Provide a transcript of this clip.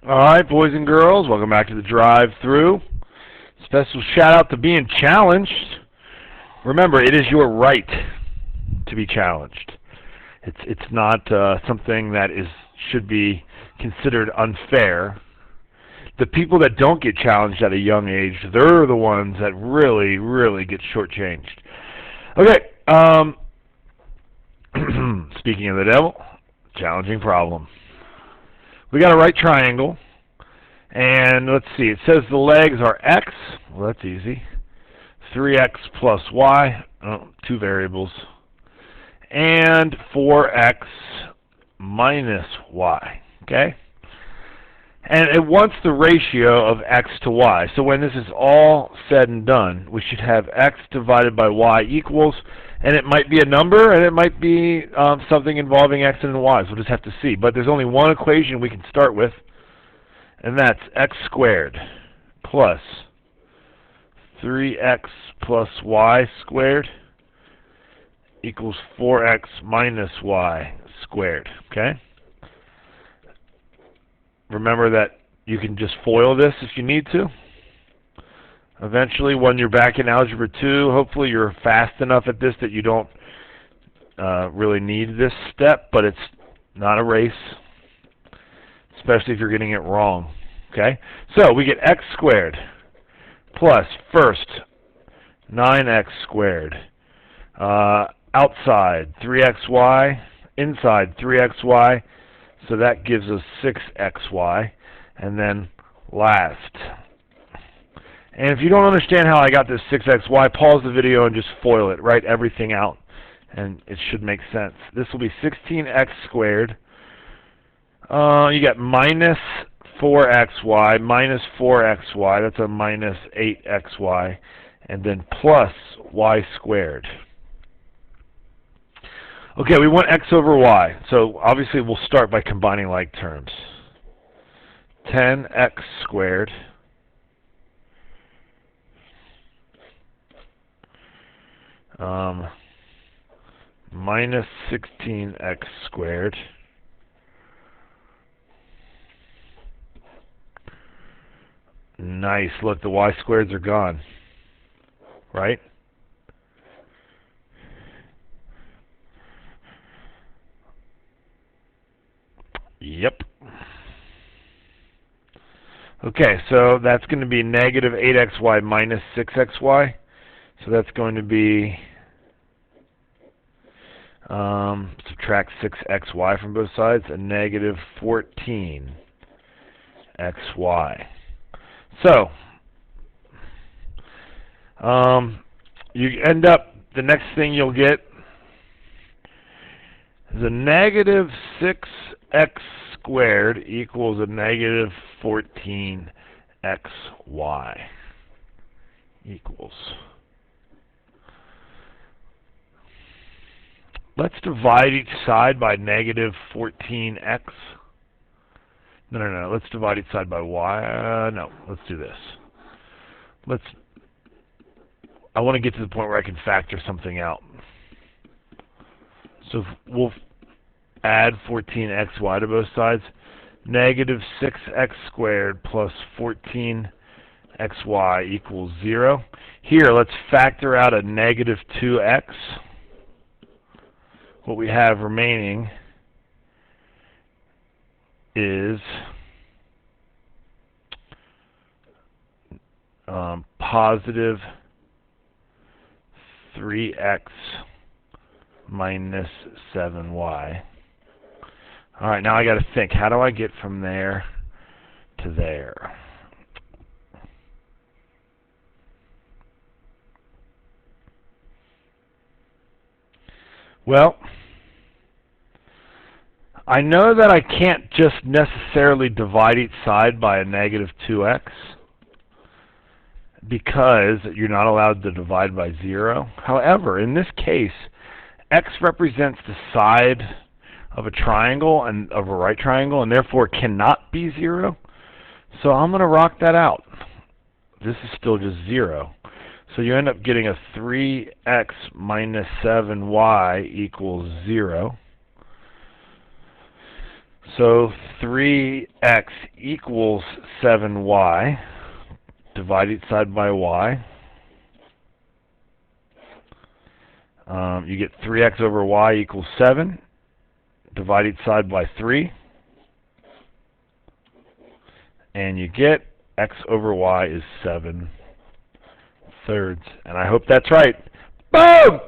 All right, boys and girls, welcome back to the drive-through. Special shout out to being challenged. Remember, it is your right to be challenged. It's not something that should be considered unfair. The people that don't get challenged at a young age, they're the ones that really, really get shortchanged. Okay, speaking of the devil, challenging problem. We got a right triangle, and let's see, it says the legs are x, well that's easy, 3x plus y, two variables, and 4x minus y, okay? And it wants the ratio of x to y. So when this is all said and done, we should have x divided by y equals, and it might be a number, and it might be something involving x and y. So we'll just have to see. But there's only one equation we can start with, and that's x squared plus 3x plus y squared equals 4x minus y squared, okay? Remember that you can just FOIL this if you need to. Eventually, when you're back in Algebra 2, hopefully you're fast enough at this that you don't really need this step, but it's not a race, especially if you're getting it wrong. Okay? So we get x squared plus, first, 9x squared. Outside, 3xy. Inside, 3xy. So that gives us 6xy. And then last. And if you don't understand how I got this 6xy, pause the video and just FOIL it. Write everything out, and it should make sense. This will be 16x squared. You got minus 4xy, minus 4xy. That's a minus 8xy. And then plus y squared. Okay, we want x over y. So obviously we'll start by combining like terms. 10x squared minus 16x squared nice. Look, the y squareds are gone, right? Yep. Okay, so that's going to be negative 8xy minus 6xy. So that's going to be, subtract 6xy from both sides, a negative 14xy. So, you end up, the next thing you'll get is a negative 6x squared equals a negative 14xy equals. Let's divide each side by negative 14x. No. Let's divide each side by y. No, let's do this. I want to get to the point where I can factor something out. So we'll add 14xy to both sides. Negative 6x squared plus 14xy equals 0. Here, let's factor out a negative 2x. What we have remaining is positive 3x minus 7y. Alright, now I got to think, how do I get from there to there? Well, I know that I can't just necessarily divide each side by a negative 2x because you're not allowed to divide by 0. However, in this case, x represents the side of a triangle and of a right triangle, and therefore cannot be 0. So I'm going to rock that out. This is still just 0. So you end up getting a 3x minus 7y equals 0. So 3x equals 7y. Divide each side by y. You get 3x over y equals 7. Divide each side by 3. And you get x over y is 7/3. And I hope that's right. Boom!